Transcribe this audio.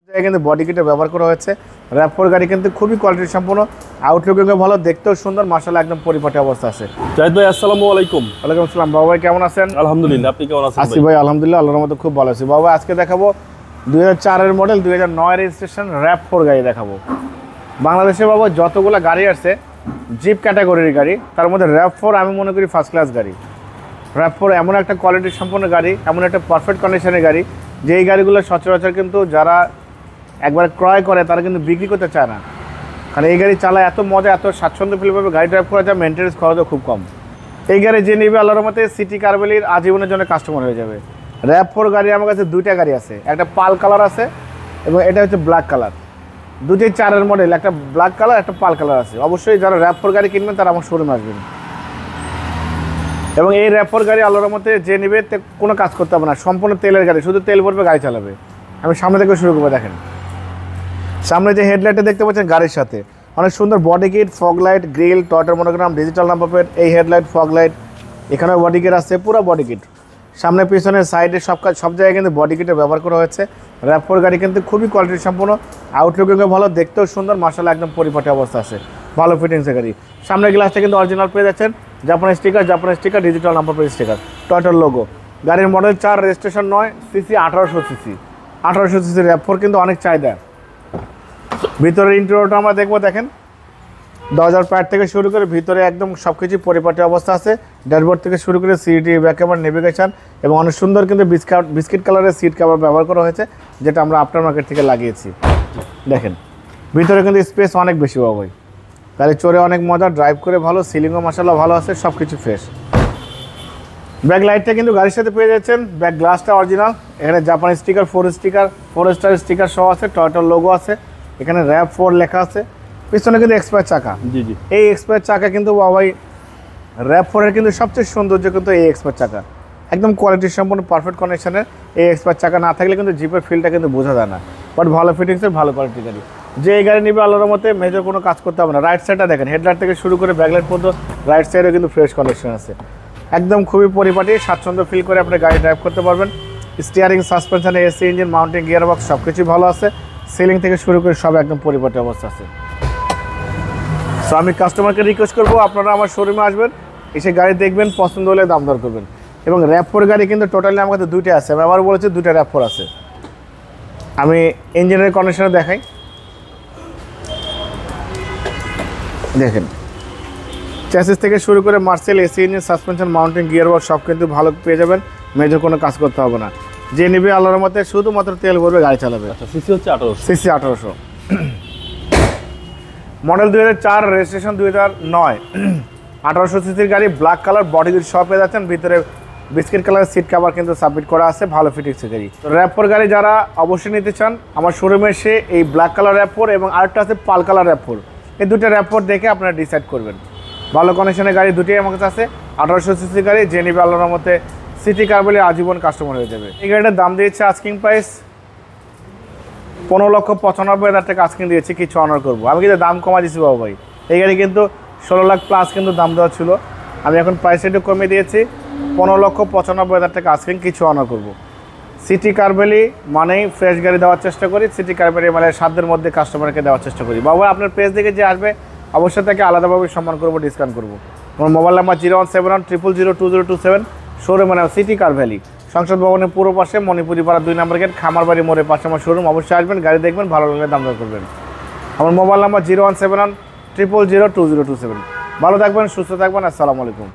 কিন্তু বডি কিটে ব্যবহার করা হয়েছে। র‍্যাভ4 গাড়ি কিন্তু খুবই কোয়ালিটি সম্পন্ন, আউটলুকিংও ভালো, দেখতেও সুন্দর, মাশাআল্লাহ একদম পরিপাটি অবস্থা আছে। জাহিদ ভাই আসসালামু আলাইকুম। ওয়ালাইকুম আসসালাম। বাবা ভাই কেমন আছেন? আলহামদুলিল্লাহ, আপনি কেমন আছেন? আসি ভাই আলহামদুলিল্লাহ, আল্লাহর রহমতে খুব ভালো আছি। বাবা আজকে দেখাবো 2004 এর মডেল 2009 এর রেজিস্ট্রেশন র‍্যাভ4 গাড়ি দেখাবো। বাংলাদেশে বাবা যতগুলো গাড়ি আছে জিপ ক্যাটাগরির গাড়ি, তার মধ্যে র‍্যাভ4 আমি মনে করি ফার্স্ট ক্লাস গাড়ি। র‍্যাভ4 এমন একটা কোয়ালিটি সম্পন্ন গাড়ি, এমন একটা পারফেক্ট কন্ডিশনের গাড়ি, যে এই গাড়িগুলো সচরাচর কিন্তু যারা একবার ক্রয় করে তারা কিন্তু বিক্রি করতে চায় না, কারণ এই গাড়ি চালায় এত মজা, এত স্বাচ্ছন্দ্য ফিলভাবে গাড়ি ড্রাইভ করা যায়, মেনটেন্স খরচও খুব কম। এই গাড়ি যে নেবে আল্লাহর মতে সিটি কারভ্যালির আজীবনের জন্য কাস্টমার হয়ে যাবে। র‍্যাভ4 গাড়ি আমার কাছে দুইটা গাড়ি আছে, একটা পাল কালার আছে এবং এটা হচ্ছে ব্ল্যাক কালার। দুটোই 4 এর মডেল, একটা ব্ল্যাক কালার একটা পাল কালার আছে। অবশ্যই যারা র‍্যাভ4 গাড়ি কিনবেন তারা আমার শোরুমে আসবেন। এবং এই র‍্যাভ4 গাড়ি আল্লাহর মতে যে নেবে কোনো কাজ করতে হবে না, সম্পূর্ণ তেলের গাড়ি, শুধু তেল ভরবে গাড়ি চালাবে। আমি সামনে থেকে শুরু করবো। দেখেন সামনে যে হেডলাইটটা দেখতে পাচ্ছেন গাড়ির সাথে অনেক সুন্দর body kit, fog light, grill, টয়টার মনোগ্রাম, ডিজিটাল নাম্বার প্লেট, এই হেডলাইট, ফগ লাইট, এখানেও বডি কিট আছে, পুরো বডি কিট। সামনে পিছনে সাইডে সব জায়গায় কিন্তু বডি কিটের ব্যবহার করা হয়েছে। র‍্যাভ4 গাড়ি কিন্তু খুবই কোয়ালিটি সম্পন্ন, আউটলুকিংও ভালো, দেখতেও সুন্দর, মাশাআল্লাহ একদম পরিপাটি অবস্থা আছে, ভালো ফিটিংসের গাড়ি। সামনের গ্লাসটা কিন্তু অরিজিনাল পেয়ে যাচ্ছেন, জাপানি sticker, digital number plate sticker, টয়টার লোগো। গাড়ির model 4, registration 9, CC 1800 CC. 1800 CC RAV4 কিন্তু অনেক চাহিদা। ভিতরের ইন্টেরিয়রটা আমরা দেখবো। দেখেন দরজার প্যাড থেকে শুরু করে ভিতরে একদম সব কিছু পরিপাটি অবস্থা আছে। ড্যাশবোর্ড থেকে শুরু করে সিটি, ব্যাক ক্যামেরা, নেভিগেশন এবং অনেক সুন্দর কিন্তু বিস্কিট কালারের সিট কভার ব্যবহার করা হয়েছে, যেটা আমরা আফটার মার্কেট থেকে লাগিয়েছি। দেখেন ভিতরে কিন্তু স্পেস অনেক বেশি পাবো, গাড়ি চড়ে অনেক মজা, ড্রাইভ করে ভালো, সিলিংও মাশাআল্লাহ ভালো আছে, সব কিছু ফ্রেশ। ব্যাক লাইটটা কিন্তু গাড়ির সাথে পেয়ে যাচ্ছেন, ব্যাক গ্লাসটা অরিজিনাল, এখানে জাপানি স্টিকার, 4 স্টার স্টিকার সহ আছে, টয়টার লোগো আছে, এখানে র‍্যাভ4 লেখা আছে। পিছনে কিন্তু এক্সপায়ার চাকা। জি। এই এক্সপায়ার চাকা কিন্তু বাবাই র‍্যাভ4 এর কিন্তু সবচেয়ে সৌন্দর্য কিন্তু এই এক্সপায়ার চাকা, একদম কোয়ালিটি সম্পন্ন পারফেক্ট কন্ডিশনের। এই এক্সপায়ার চাকা না থাকলে কিন্তু জিপের ফিলটা কিন্তু বোঝা যায় না, বাট ভালো ফিটিংসের, ভালো কোয়ালিটির গাড়ি। যে এই গাড়ি নিবে আল্লাহর মতে মেজর কোনো কাজ করতে হবে না। রাইট সাইডটা দেখেন, হেডলাইট থেকে শুরু করে ব্যাকলাইট পর্যন্ত রাইট সাইডে কিন্তু ফ্রেশ কন্ডিশন আছে, একদম খুবই পরিপাটি, স্বাচ্ছন্দ্য ফিল করে আপনি গাড়ি ড্রাইভ করতে পারবেন। Steering, suspension, AC engine, mounting, gear box সব কিছুই ভালো আছে। সিলিং থেকে শুরু করে সব একদম পরিপাটি অবস্থা আছে। সো আমি কাস্টমারকে রিকোয়েস্ট করবো আপনারা আমার শোরুমে আসবেন, এসে গাড়ি দেখবেন, পছন্দ হলে দাম দর করবেন। এবং র‍্যাভ4 গাড়ি কিন্তু টোটালি আমার কাছে দুইটা আছে, আমি আবার বলেছি দুইটা র‍্যাভ4 আছে। আমি ইঞ্জিনের কন্ডিশনে দেখাই। দেখেন চ্যাসিস থেকে শুরু করে Marcel, AC engine, suspension, mounting, gear box সব কিন্তু ভালো পেয়ে যাবেন, মেজর কোনো কাজ করতে হবে না। যে নেবে আল্লাহর মতে শুধুমাত্র তেল ভরবে গাড়ি চালাবে। আচ্ছা, সিসি হচ্ছে 1800। সিসি 1800, মডেল 2004, রেজিস্ট্রেশন 2009, 1800 সিসির গাড়ি, ব্ল্যাক কালার, বডি কিট সব পেয়ে যাচ্ছেন। ভিতরে বিস্কিট কালারের সিট কভার কিন্তু সাবমিট করা আছে, ভালো ফিটিংসের গাড়ি। তো র‍্যাভ4 গাড়ি যারা অবশ্যই নিতে চান আমার শোরুমে এসে এই ব্ল্যাক কালার র‍্যাভ4 এবং আরেকটা আছে পাল কালার র‍্যাভ4, এই দুটো র‍্যাভ4 দেখে আপনারা ডিসাইড করবেন। ভালো কন্ডিশনের গাড়ি দুটোই আমার কাছে আছে। 1800 সিসির গাড়ি, যে নেবে আল্লাহর মতে সিটি কারভ্যালি আজীবন কাস্টমার হয়ে যাবে। এই গাড়িটার দাম দিয়েছে আস্কিং প্রাইস 15,95,000 টাকা আস্কিং দিয়েছি, কিছু অনার করবো। আমি কিন্তু দাম কমা দিচ্ছি বাবু ভাই, এই গাড়ি কিন্তু 16 লাখ প্লাস কিন্তু দাম দেওয়া ছিল, আমি এখন প্রাইস একটু কমিয়ে দিয়েছি, 15,95,000 টাকা আস্কিং, কিছু অনার করবো। সিটি কারভ্যালি মানেই ফ্রেশ গাড়ি দেওয়ার চেষ্টা করি, সিটি কারভ্যালি মানে সাধ্যের মধ্যে কাস্টমারকে দেওয়ার চেষ্টা করি। বাবু আপনার পেজ থেকে যে আসবে অবশ্যই তাকে আলাদাভাবে সম্মান করবো, ডিসকাউন্ট করবো। আমার মোবাইল নাম্বার 01710002027, শোরুম মানে সিটি কারভ্যালি, সংসদ ভবনের পুরো পাশে, মণিপুরি পাড়া 2 নম্বর গেট, খামারবাড়ি মোড়ের পাশে আমার শোরুম। অবশ্যই আসবেন, গাড়ি দেখবেন, ভালো লাগলে দাম দর করবেন। আমার মোবাইল নাম্বার 01710002027। ভালো থাকবেন, সুস্থ থাকবেন, আসসালামু আলাইকুম।